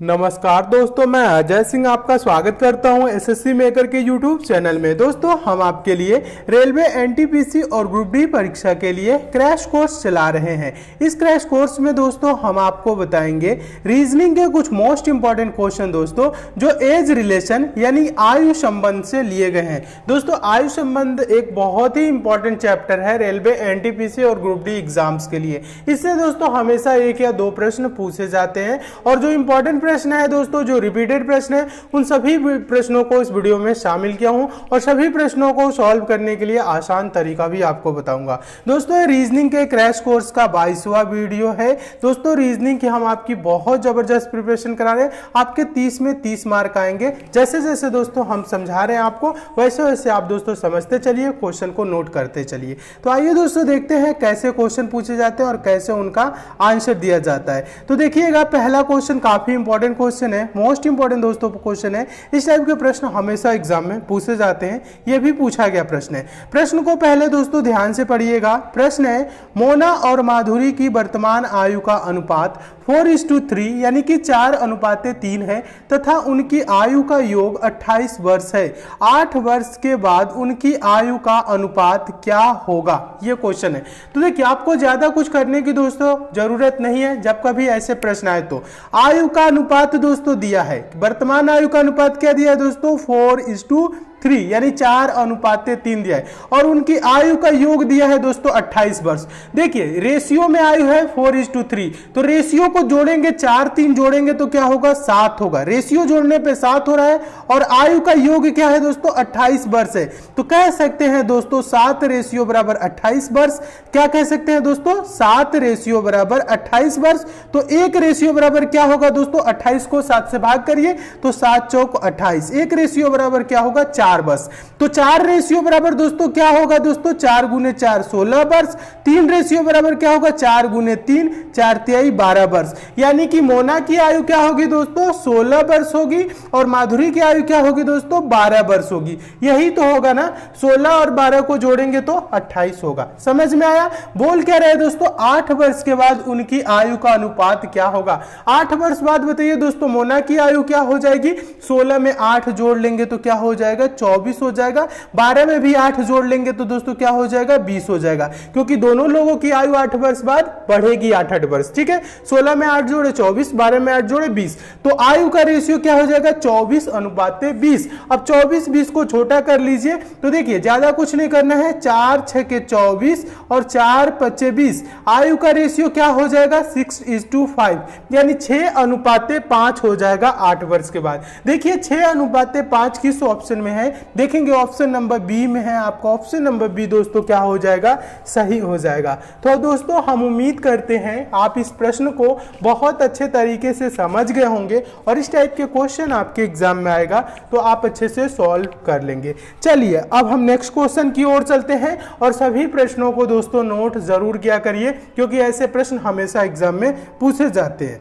नमस्कार दोस्तों, मैं अजय सिंह आपका स्वागत करता हूं एसएससी मेकर के यूट्यूब चैनल में। दोस्तों, हम आपके लिए रेलवे एनटीपीसी और ग्रुप डी परीक्षा के लिए क्रैश कोर्स चला रहे हैं। इस क्रैश कोर्स में दोस्तों हम आपको बताएंगे रीजनिंग के कुछ मोस्ट इंपॉर्टेंट क्वेश्चन दोस्तों, जो एज रिलेशन यानी आयु संबंध से लिए गए हैं। दोस्तों, आयु संबंध एक बहुत ही इंपॉर्टेंट चैप्टर है रेलवे एनटीपीसी और ग्रुप डी एग्जाम्स के लिए। इससे दोस्तों हमेशा एक या दो प्रश्न पूछे जाते हैं और जो इंपॉर्टेंट प्रश्न है दोस्तों, जो रिपीटेड प्रश्न है, उन सभी प्रश्नों को इस वीडियो में शामिल किया हूं और सभी प्रश्नों को सॉल्व करने के लिए आसान तरीका भी आपको बताऊंगा। दोस्तों, ये रीजनिंग के क्रैश कोर्स का 22वां वीडियो है। दोस्तों, रीजनिंग की हम आपकी बहुत जबरदस्त प्रिपरेशन करा रहे हैं। आपके 30 में 30 मार्क आएंगे। जैसे जैसे दोस्तों हम समझा रहे हैं आपको, वैसे वैसे आप दोस्तों समझते चलिए, क्वेश्चन को नोट करते चलिए। तो आइए दोस्तों देखते हैं कैसे क्वेश्चन पूछे जाते हैं और कैसे उनका आंसर दिया जाता है। तो देखिएगा, पहला क्वेश्चन काफी इंपॉर्टेंट क्वेश्चन है, मोस्ट इंपॉर्टेंट दोस्तों क्वेश्चन है। इस टाइप के प्रश्न हमेशा एग्जाम में पूछे जाते हैं। यह भी पूछा गया प्रश्न है। प्रश्न को पहले दोस्तों ध्यान से पढ़िएगा। प्रश्न है, मोना और माधुरी की वर्तमान आयु का अनुपात 4:3 यानी कि 4:3 है तथा उनकी आयु का योग 28 वर्ष है। 8 वर्ष के बाद उनकी आयु का अनुपात क्या होगा? ये क्वेश्चन है। तो देखिए, आपको ज्यादा कुछ करने की दोस्तों जरूरत नहीं है। जब कभी ऐसे प्रश्न आए तो आयु का अनुपात दोस्तों दिया है, वर्तमान आयु का अनुपात क्या दिया है दोस्तों? 4:3 यानी 4:3 दिया है और उनकी आयु का योग दिया है दोस्तों 28 वर्ष। देखिए, रेशियो में आयु है 4:3, तो रेशियो को जोड़ेंगे, 4 3 जोड़ेंगे तो क्या होगा? 7 होगा। रेशियो जोड़ने पे 7 हो रहा है और आयु का योग क्या है दोस्तों? 28 वर्ष है। तो कह सकते हैं दोस्तों 7 रेशियो बराबर 28 वर्ष। क्या कह सकते हैं दोस्तों? 7 रेशियो बराबर 28 वर्ष। तो 1 रेशियो बराबर क्या होगा दोस्तों? 28 को 7 से भाग करिए तो 7 चौक 28। 1 रेशियो बराबर क्या होगा? 4 वर्ष। तो 4 रेशियो बराबर दोस्तों क्या होगा दोस्तों? 4 गुने 4 16 वर्ष। 3 रेशियो बराबर क्या होगा? 4 गुने 3 4 तिहाई 12 वर्ष। यानी कि मोना की आयु क्या होगी दोस्तों? 16 वर्ष होगी और माधुरी की आयु क्या होगी दोस्तों? 12 वर्ष होगी। यही तो होगा ना, 16 और 12 को जोड़ेंगे तो 28 होगा। समझ में आया? बोल क्या रहे दोस्तों? 8 वर्ष के बाद उनकी आयु का अनुपात क्या होगा? 8 वर्ष बाद बताइए दोस्तों मोना की आयु क्या हो जाएगी? 16 में 8 जोड़ लेंगे तो क्या हो जाएगा? 24 हो जाएगा। 12 में भी 8 जोड़ लेंगे तो दोस्तों क्या हो जाएगा? 20 हो जाएगा, क्योंकि दोनों लोगों की आयु 8 वर्ष बाद बढ़ेगी 8 वर्ष। ठीक है, 16 में 8 जोड़े 24, 12 में 8 जोड़े 20, तो आयु का रेशियो क्या हो जाएगा? 24:20। अब 24 20 को छोटा कर लीजिए। तो देखिए, ज्यादा कुछ नहीं करना है, 4 6 के 24 और 4 5 20। आयु का रेशियो क्या हो जाएगा? 6:5 यानी 6:5 हो जाएगा 8 वर्ष के बाद। देखिए, 6:5 किस ऑप्शन में है? देखेंगे ऑप्शन नंबर बी में है। आपका ऑप्शन नंबर बी दोस्तों क्या हो जाएगा? सही हो जाएगा। तो दोस्तों, हम उम्मीद करते हैं आप इस प्रश्न को बहुत अच्छे तरीके से समझ गए होंगे और इस टाइप के क्वेश्चन आपके एग्जाम में आएगा तो आप अच्छे से सॉल्व कर लेंगे। चलिए, अब हम नेक्स्ट क्वेश्चन की ओर चलते हैं और सभी प्रश्नों को दोस्तों नोट जरूर किया करिए, क्योंकि ऐसे प्रश्न हमेशा एग्जाम में पूछे जाते हैं।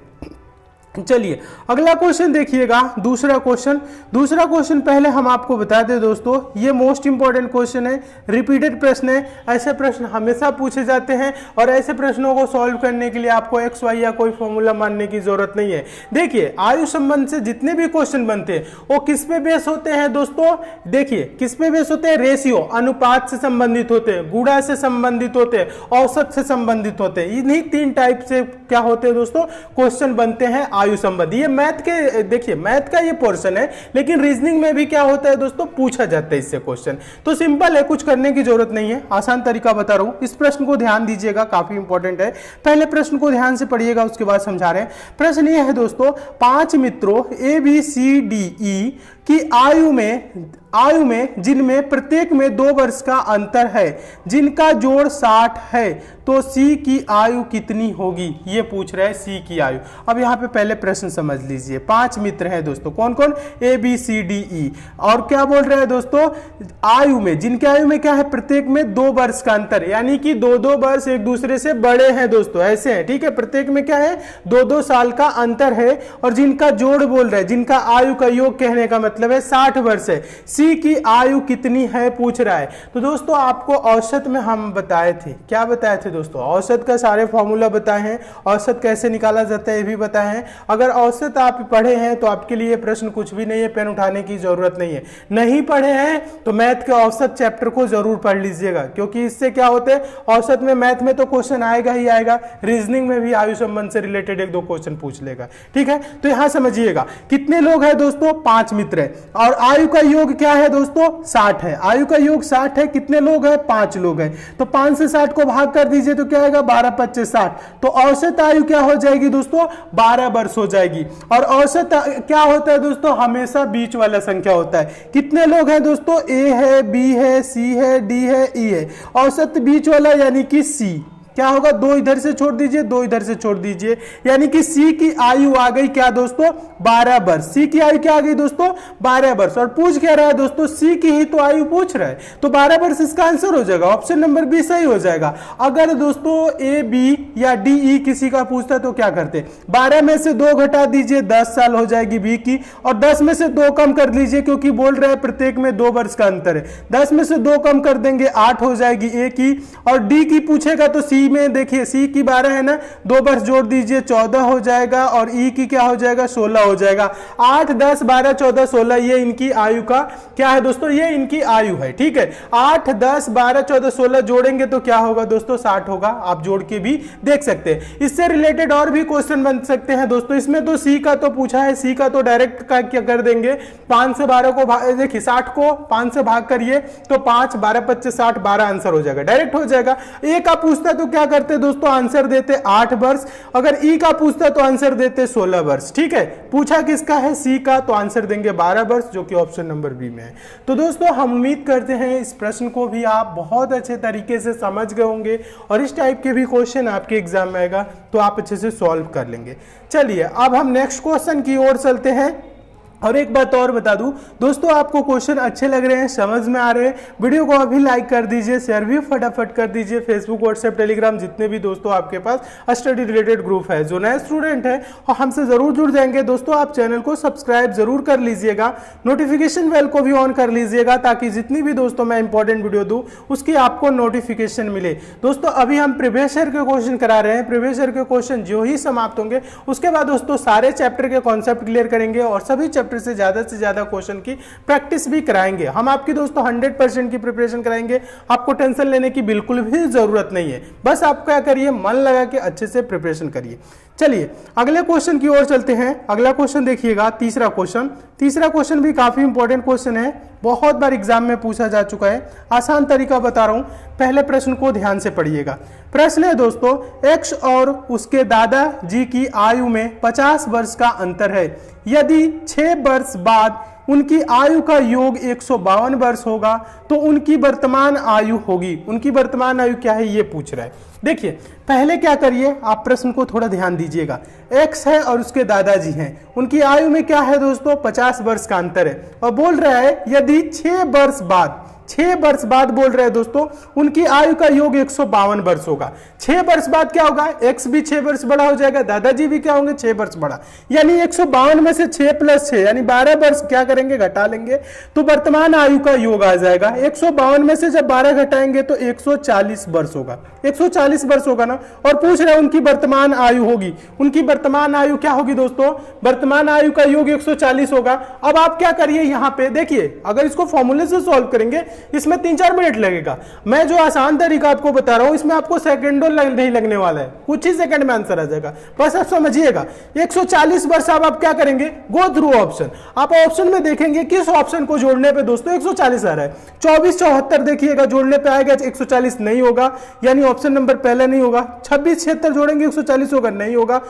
चलिए, अगला क्वेश्चन देखिएगा। दूसरा क्वेश्चन पहले हम आपको बता दें दोस्तों, ये मोस्ट इंपॉर्टेंट क्वेश्चन है, रिपीटेड प्रश्न है। ऐसे प्रश्न हमेशा पूछे जाते हैं और ऐसे प्रश्नों को सॉल्व करने के लिए आपको एक्स वाई या कोई फॉर्मूला मानने की जरूरत नहीं है। देखिए, आयु संबंध से जितने भी क्वेश्चन बनते हैं वो किस पे बेस होते हैं दोस्तों? देखिए, किस पे बेस होते हैं? रेशियो, अनुपात से संबंधित होते हैं, गुणा से संबंधित होते हैं, औसत से संबंधित होते हैं। इन्हीं 3 टाइप से क्या होते हैं दोस्तों? क्वेश्चन बनते हैं आयु संबंधी। ये मैथ के, देखिए मैथ का ये पोर्शन है, लेकिन रीजनिंग में भी क्या होता है दोस्तों? पूछा जाता है इससे क्वेश्चन। तो सिंपल है, कुछ करने की जरूरत नहीं है, आसान तरीका बता रहा हूं। इस प्रश्न को ध्यान दीजिएगा, काफी इंपॉर्टेंट है। पहले प्रश्न को ध्यान से पढ़िएगा, उसके बाद समझा रहे हैं। प्रश्न ये है दोस्तों, 5 मित्रों ABCDE की आयु में जिनमें प्रत्येक में 2 वर्ष का अंतर है, जिनका जोड़ 60 है, तो C की आयु कितनी होगी? ये पूछ रहा है C की आयु। अब यहाँ पे पहले प्रश्न समझ लीजिए। 5 मित्र हैं दोस्तों, कौन कौन? ABCDE। और क्या बोल रहे हैं दोस्तों? आयु में, जिनके आयु में क्या है? प्रत्येक में 2 वर्ष का अंतर, यानी कि 2-2 वर्ष एक दूसरे से बड़े हैं दोस्तों, ऐसे हैं। ठीक है, प्रत्येक में क्या है? 2-2 साल का अंतर है और जिनका जोड़ बोल रहे हैं, जिनका आयु का योग कहने का मतलब है 60 वर्ष है। सी की आयु कितनी है पूछ रहा है। तो दोस्तों आपको औसत में हम बताए थे, क्या बताए थे दोस्तों, औसत का सारे फॉर्मूला बताए हैं, औसत कैसे निकाला जाता है ये भी बताए हैं। अगर औसत आप पढ़े हैं तो आपके लिए प्रश्न कुछ भी नहीं है, पेन उठाने की जरूरत नहीं है। नहीं पढ़े हैं तो मैथ के औसत चैप्टर को जरूर पढ़ लीजिएगा, क्योंकि इससे क्या होता है, औसत में मैथ में तो क्वेश्चन आएगा ही आएगा, रीजनिंग में भी आयु संबंध से रिलेटेड एक दो क्वेश्चन पूछ लेगा। ठीक है, तो यहां समझिएगा कितने लोग हैं दोस्तों, 5 मित्र है, और आयु का योग क्या है दोस्तों, 60 है। आयु का योग 60 है, कितने लोग हैं, 5 लोग हैं। तो 5 से 60 को भाग कर दीजिए तो क्या आएगा, 12 25 60। तो औसत आयु क्या हो जाएगी दोस्तों, 12 वर्ष हो जाएगी। और औसत क्या होता है दोस्तों, हमेशा बीच वाला संख्या होता है। कितने लोग हैं दोस्तों, ए है, बी है, सी है, डी है, ई है। औसत बीच वाला यानी कि सी, क्या होगा, 2 इधर से छोड़ दीजिए, 2 इधर से छोड़ दीजिए, यानी कि सी की आयु आ गई क्या दोस्तों, 12 वर्ष। सी की आयु क्या आ गई दोस्तों, 12 वर्ष। और पूछ क्या रहा है दोस्तों, सी की ही तो आयु पूछ रहा है, तो 12 वर्ष इसका आंसर हो जाएगा, ऑप्शन नंबर बी सही हो जाएगा। अगर दोस्तों ए बी या डी ई किसी का पूछता तो क्या करते, 12 में से 2 घटा दीजिए, 10 साल हो जाएगी बी की, और 10 में से 2 कम कर लीजिए, क्योंकि बोल रहे हैं प्रत्येक में 2 वर्ष का अंतर है। 10 में से 2 कम कर देंगे, 8 हो जाएगी ए की। और डी की पूछेगा तो सी में देखिए, सी की 12 है ना, 2 वर्ष जोड़ दीजिए, 14 हो जाएगा, और ई की क्या हो जाएगा, 16 हो जाएगा। 8 10 12 14 16 ये इनकी आयु का क्या है दोस्तों, ये इनकी आयु है। ठीक है, 8 10 12 14 16 जोड़ेंगे तो क्या होगा दोस्तों, 60 होगा। आप जोड़ के भी देख सकते हैं। इससे रिलेटेड और भी क्वेश्चन बन सकते हैं दोस्तों। इसमें तो सी का तो पूछा है, सी का तो डायरेक्ट का क्या कर देंगे, 5 से 12 को देखिए 60 को 5 से भाग करिए तो 5 12 25 60 12 आंसर हो जाएगा, डायरेक्ट हो जाएगा। ए का पूछता तो क्या करते दोस्तों, आंसर देते 8 वर्ष। अगर ई का पूछता तो आंसर देते 16 वर्ष। ठीक है, पूछा किसका है, सी का, तो आंसर देंगे 12 वर्ष, जो कि ऑप्शन नंबर बी में है। तो दोस्तों हम उम्मीद करते हैं इस प्रश्न को भी आप बहुत अच्छे तरीके से समझ गए होंगे, और इस टाइप के भी क्वेश्चन आपके एग्जाम में आएगा तो आप अच्छे से सॉल्व कर लेंगे। चलिए अब हम नेक्स्ट क्वेश्चन की ओर चलते हैं। और एक बात और बता दूं दोस्तों, आपको क्वेश्चन अच्छे लग रहे हैं, समझ में आ रहे हैं, वीडियो को अभी लाइक कर दीजिए, शेयर भी फटाफट कर दीजिए। फेसबुक, व्हाट्सएप, टेलीग्राम, जितने भी दोस्तों आपके पास स्टडी रिलेटेड ग्रुप है, जो नए स्टूडेंट है और हमसे जरूर जुड़ जाएंगे दोस्तों, आप चैनल को सब्सक्राइब जरूर कर लीजिएगा, नोटिफिकेशन बेल को भी ऑन कर लीजिएगा, ताकि जितनी भी दोस्तों मैं इंपॉर्टेंट वीडियो दूं उसकी आपको नोटिफिकेशन मिले। दोस्तों अभी हम प्रीवियस ईयर के क्वेश्चन करा रहे हैं, प्रीवियस ईयर के क्वेश्चन जो ही समाप्त होंगे उसके बाद दोस्तों सारे चैप्टर के कॉन्सेप्ट क्लियर करेंगे, और सभी चैप्टर से ज्यादा क्वेश्चन की प्रैक्टिस भी कराएंगे। हम आपकी दोस्तों 100% की प्रिपरेशन कराएंगे, आपको टेंशन लेने की बिल्कुल भी जरूरत नहीं है। बस आप क्या करिए, मन लगा के अच्छे से प्रिपरेशन करिए। चलिए अगले क्वेश्चन की ओर चलते हैं। अगला क्वेश्चन देखिएगा, तीसरा क्वेश्चन भी काफी इंपॉर्टेंट क्वेश्चन है, बहुत बार एग्जाम में पूछा जा चुका है। आसान तरीका बता रहा हूं, पहले प्रश्न को ध्यान से पढ़िएगा। प्रश्न है दोस्तों, एक्स और उसके दादाजी की आयु में 50 वर्ष का अंतर है। यदि 6 वर्ष बाद उनकी आयु का योग 152 वर्ष होगा तो उनकी वर्तमान आयु होगी। उनकी वर्तमान आयु क्या है ये पूछ रहा है। देखिए पहले क्या करिए, आप प्रश्न को थोड़ा ध्यान दीजिएगा। एक्स है और उसके दादाजी हैं, उनकी आयु में क्या है दोस्तों, 50 वर्ष का अंतर है, और बोल रहा है यदि 6 वर्ष बाद बोल रहे हैं दोस्तों उनकी आयु का योग 152 वर्ष होगा। 6 वर्ष बाद क्या होगा, एक्स भी 6 वर्ष बड़ा हो जाएगा, दादाजी भी क्या होंगे 6 वर्ष बड़ा, यानी 152 में से 6 + 6 यानी 12 वर्ष क्या करेंगे, घटा लेंगे तो वर्तमान आयु का योग आ जाएगा। 152 में से जब 12 घटाएंगे तो 140 वर्ष होगा, 140 वर्ष होगा ना। और पूछ रहे हैं उनकी वर्तमान आयु होगी, उनकी वर्तमान आयु क्या होगी दोस्तों, वर्तमान आयु का योग 140 होगा। अब आप क्या करिए, यहां पे देखिए, अगर इसको फॉर्मूले से सॉल्व करेंगे इसमें 3-4 मिनट लगेगा। मैं जो आसान तरीका आपको बता रहा हूं इसमें आपको सेकंडों नहीं लगने वाला है, कुछ ही सेकंड में आंसर आ जाएगा, बस आप समझिएगा। 140 वर्ष आप क्या करेंगे, गो थ्रू ऑप्शन। आप ऑप्शन में देखेंगे किस ऑप्शन को जोड़ने पे दोस्तों 140 आ रहा है। 24 74 देखिएगा, जोड़ने पे आएगा 140 नहीं होगा, यानी ऑप्शन नंबर पहले नहीं होगा। 26 76 जोड़ेंगे 140 होगा, नहीं होगा।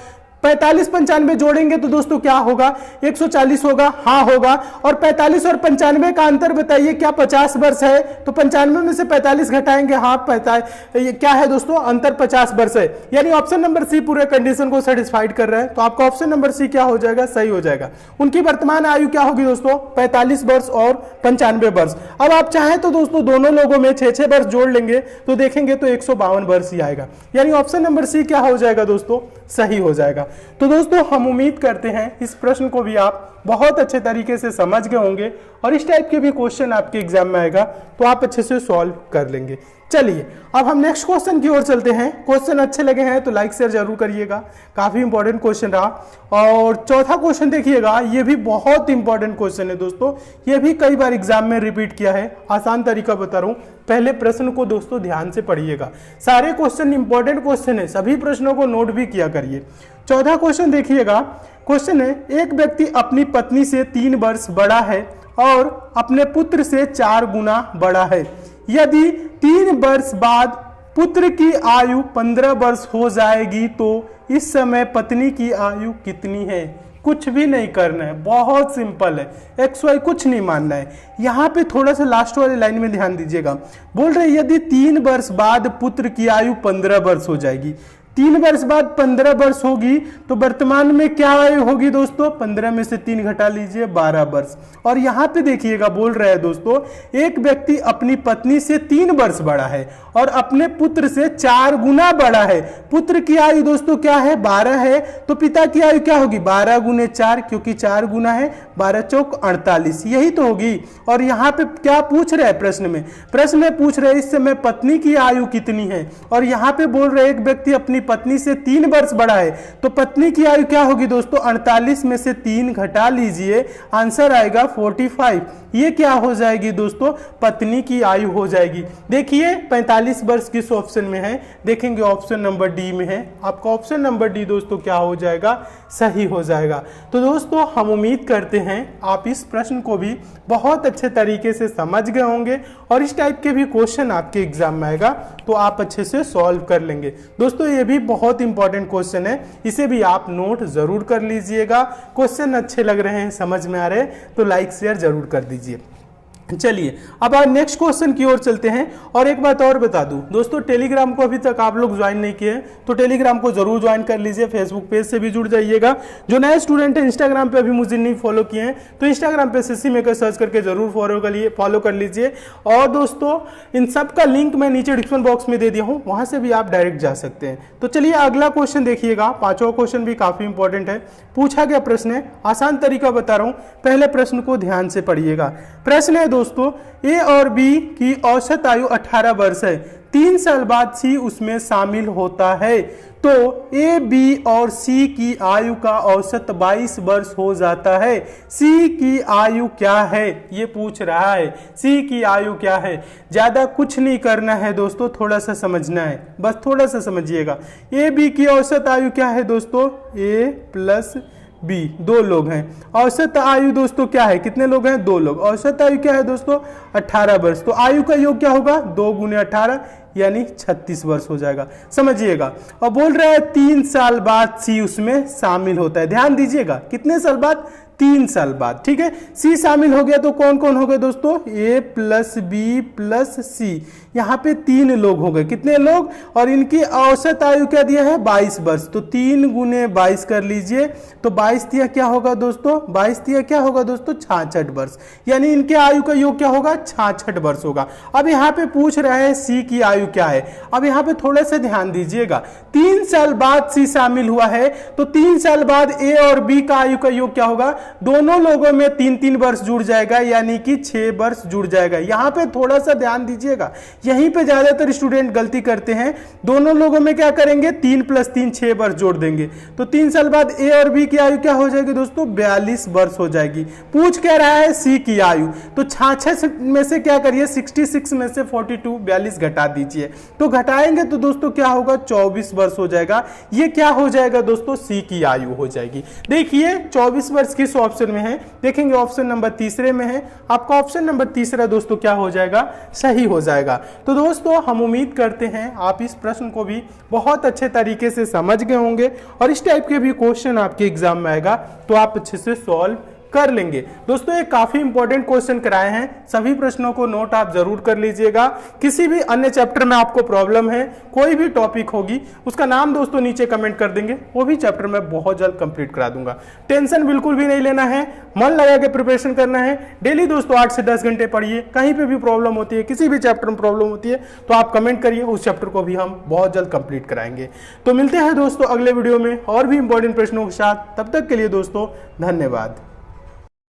45 95 जोड़ेंगे तो दोस्तों क्या होगा, 140 होगा, हाँ होगा। और 45 और 95 का अंतर बताइए, क्या 50 वर्ष है, तो 95 में से 45 घटाएंगे, हाँ 45, क्या है दोस्तों अंतर 50 वर्ष है, यानी ऑप्शन नंबर सी पूरे कंडीशन को सेटिस्फाइड कर रहा है। तो आपका ऑप्शन नंबर सी क्या हो जाएगा, सही हो जाएगा। उनकी वर्तमान आयु क्या होगी दोस्तों, 45 वर्ष और 95 वर्ष। अब आप चाहें तो दोस्तों दोनों लोगों में 6-6 वर्ष जोड़ लेंगे तो देखेंगे तो 152 वर्ष ही आएगा, यानी ऑप्शन नंबर सी क्या हो जाएगा दोस्तों, सही हो जाएगा। तो दोस्तों हम उम्मीद करते हैं इस प्रश्न को भी आप बहुत अच्छे तरीके से समझ गए होंगे और इस टाइप के भी क्वेश्चन आपके एग्जाम में आएगा तो आप अच्छे से सॉल्व कर लेंगे। चलिए अब हम नेक्स्ट क्वेश्चन की ओर चलते हैं। क्वेश्चन अच्छे लगे हैं तो लाइक शेयर जरूर करिएगा, काफी इंपॉर्टेंट क्वेश्चन रहा। और चौथा क्वेश्चन देखिएगा, ये भी बहुत इंपॉर्टेंट क्वेश्चन है दोस्तों, ये भी कई बार एग्जाम में रिपीट किया है। आसान तरीका बता रहा हूं, पहले प्रश्न को दोस्तों ध्यान से पढ़िएगा, सारे क्वेश्चन इंपॉर्टेंट क्वेश्चन है, सभी प्रश्नों को नोट भी किया करिए। चौथा क्वेश्चन देखिएगा, क्वेश्चन है एक व्यक्ति अपनी पत्नी से 3 वर्ष बड़ा है और अपने पुत्र से 4 गुना बड़ा है। यदि 3 वर्ष बाद पुत्र की आयु 15 वर्ष हो जाएगी तो इस समय पत्नी की आयु कितनी है? कुछ भी नहीं करना है, बहुत सिंपल है, एक्स वाई कुछ नहीं मानना है। यहाँ पे थोड़ा सा लास्ट वाली लाइन में ध्यान दीजिएगा, बोल रहे यदि 3 वर्ष बाद पुत्र की आयु 15 वर्ष हो जाएगी। 3 वर्ष बाद 15 वर्ष होगी तो वर्तमान में क्या आयु होगी दोस्तों? 15 में से 3 घटा लीजिए 12 वर्ष। और यहाँ पे देखिएगा बोल रहा है दोस्तों एक व्यक्ति अपनी पत्नी से 3 वर्ष बड़ा है और अपने पुत्र से 4 गुना बड़ा है। पुत्र की आयु दोस्तों क्या है? 12 है, तो पिता की आयु क्या होगी? 12 गुने 4, क्योंकि 4 गुना है 12 चौक 48, यही तो होगी। और यहाँ पे क्या पूछ रहे हैं प्रश्न में? प्रश्न में पूछ रहे इस समय पत्नी की आयु कितनी है, और यहाँ पे बोल रहे एक व्यक्ति अपनी पत्नी से 3 वर्ष बड़ा है, तो पत्नी की आयु क्या होगी दोस्तों? 48 में से 3 घटा लीजिए, आंसर आएगा 45। ये क्या हो जाएगी दोस्तों? पत्नी की आयु हो जाएगी। देखिए 45 वर्ष किस ऑप्शन में है? देखेंगे ऑप्शन नंबर डी में है। आपका ऑप्शन नंबर डी दोस्तों क्या हो जाएगा? सही हो जाएगा। तो दोस्तों हम उम्मीद करते हैं आप इस प्रश्न को भी बहुत अच्छे तरीके से समझ गए होंगे और इस टाइप के भी क्वेश्चन आपके एग्जाम में आएगा तो आप अच्छे से सॉल्व कर लेंगे। दोस्तों ये भी बहुत इंपॉर्टेंट क्वेश्चन है, इसे भी आप नोट जरूर कर लीजिएगा। क्वेश्चन अच्छे लग रहे हैं, समझ में आ रहे हैं तो लाइक शेयर जरूर कर दीजिए। चलिए अब आज नेक्स्ट क्वेश्चन की ओर चलते हैं। और एक बात और बता दूं दोस्तों, टेलीग्राम को अभी तक आप लोग ज्वाइन नहीं किए तो टेलीग्राम को जरूर ज्वाइन कर लीजिए, फेसबुक पेज से भी जुड़ जाइएगा। जो नए स्टूडेंट हैं इंस्टाग्राम पे अभी मुझे नहीं फॉलो किए हैं तो इंस्टाग्राम पे एसएससी मेकर सर्च करके जरूर फॉलो कर लीजिए। और दोस्तों इन सब का लिंक मैं नीचे डिस्क्रिप्शन बॉक्स में दे दिया हूँ, वहां से भी आप डायरेक्ट जा सकते हैं। तो चलिए अगला क्वेश्चन देखिएगा, पांचवा क्वेश्चन भी काफी इंपॉर्टेंट है। पूछा गया प्रश्न है, आसान तरीका बता रहा हूं, पहले प्रश्न को ध्यान से पढ़िएगा। प्रश्न है दोस्तों ए और बी की औसत आयु 18 वर्ष है, 3 साल बाद सी उसमें शामिल होता है, तो ए बी और सी की आयु का औसत 22 वर्ष हो जाता है। सी की आयु क्या है ये पूछ रहा है, सी की आयु क्या है? ज्यादा कुछ नहीं करना है दोस्तों, थोड़ा सा समझना है, बस थोड़ा सा समझिएगा। ए बी की औसत आयु क्या है दोस्तों? ए प्लस बी, 2 लोग हैं। औसत आयु दोस्तों क्या है? कितने लोग हैं? 2 लोग। औसत आयु क्या है दोस्तों? 18 वर्ष। तो आयु का योग क्या होगा? 2 गुने 18 यानी 36 वर्ष हो जाएगा, समझिएगा। और बोल रहा है 3 साल बाद सी उसमें शामिल होता है। ध्यान दीजिएगा, कितने साल बाद? 3 साल बाद, ठीक है। सी शामिल हो गया तो कौन कौन हो गए दोस्तों? ए प्लस बी प्लस सी, यहाँ पे 3 लोग हो गए। कितने लोग? और इनकी औसत आयु क्या दिया है? 22 वर्ष। तो 3 गुने 22 कर लीजिए, तो 22 दिया क्या होगा दोस्तों? 22 दिया क्या होगा दोस्तों? 66 वर्ष। यानी इनके आयु का योग क्या होगा? 66 वर्ष होगा। अब यहाँ पे पूछ रहा है सी की आयु क्या है। अब यहाँ पे थोड़ा सा ध्यान दीजिएगा, 3 साल बाद सी शामिल हुआ है तो 3 साल बाद ए और बी का आयु का योग क्या होगा? दोनों लोगों में 3-3 वर्ष जुड़ जाएगा, यानी कि 6 वर्ष जुड़ जाएगा। यहाँ पे थोड़ा सा ध्यान दीजिएगा, यहीं पे ज्यादातर स्टूडेंट गलती करते हैं। दोनों लोगों में क्या करेंगे? 3 + 3 6 वर्ष जोड़ देंगे, तो 3 साल बाद ए और बी की आयु क्या हो जाएगी दोस्तों? 42 वर्ष हो जाएगी। पूछ क्या रहा है? सी की आयु। तो 66 में से क्या करिए? 66 में से 42 42 घटा दीजिए, तो घटाएंगे तो दोस्तों क्या होगा? 24 वर्ष हो जाएगा। ये क्या हो जाएगा दोस्तों? सी की आयु हो जाएगी। देखिए 24 वर्ष किस ऑप्शन में है? देखेंगे ऑप्शन नंबर तीसरे में है। आपका ऑप्शन नंबर तीसरा दोस्तों क्या हो जाएगा? सही हो जाएगा। तो दोस्तों हम उम्मीद करते हैं आप इस प्रश्न को भी बहुत अच्छे तरीके से समझ गए होंगे और इस टाइप के भी क्वेश्चन आपके एग्जाम में आएगा तो आप अच्छे से सॉल्व कर लेंगे। दोस्तों ये काफी इंपॉर्टेंट क्वेश्चन कराए हैं, सभी प्रश्नों को नोट आप जरूर कर लीजिएगा। किसी भी अन्य चैप्टर में आपको प्रॉब्लम है, कोई भी टॉपिक होगी, उसका नाम दोस्तों नीचे कमेंट कर देंगे, वो भी चैप्टर में बहुत जल्द कंप्लीट करा दूंगा। टेंशन बिल्कुल भी नहीं लेना है, मन लगा के प्रिपरेशन करना है। डेली दोस्तों 8 से 10 घंटे पढ़िए। कहीं पे भी प्रॉब्लम होती है, किसी भी चैप्टर में प्रॉब्लम होती है तो आप कमेंट करिए, उस चैप्टर को भी हम बहुत जल्द कंप्लीट कराएंगे। तो मिलते हैं दोस्तों अगले वीडियो में और भी इंपॉर्टेंट प्रश्नों के साथ। तब तक के लिए दोस्तों धन्यवाद।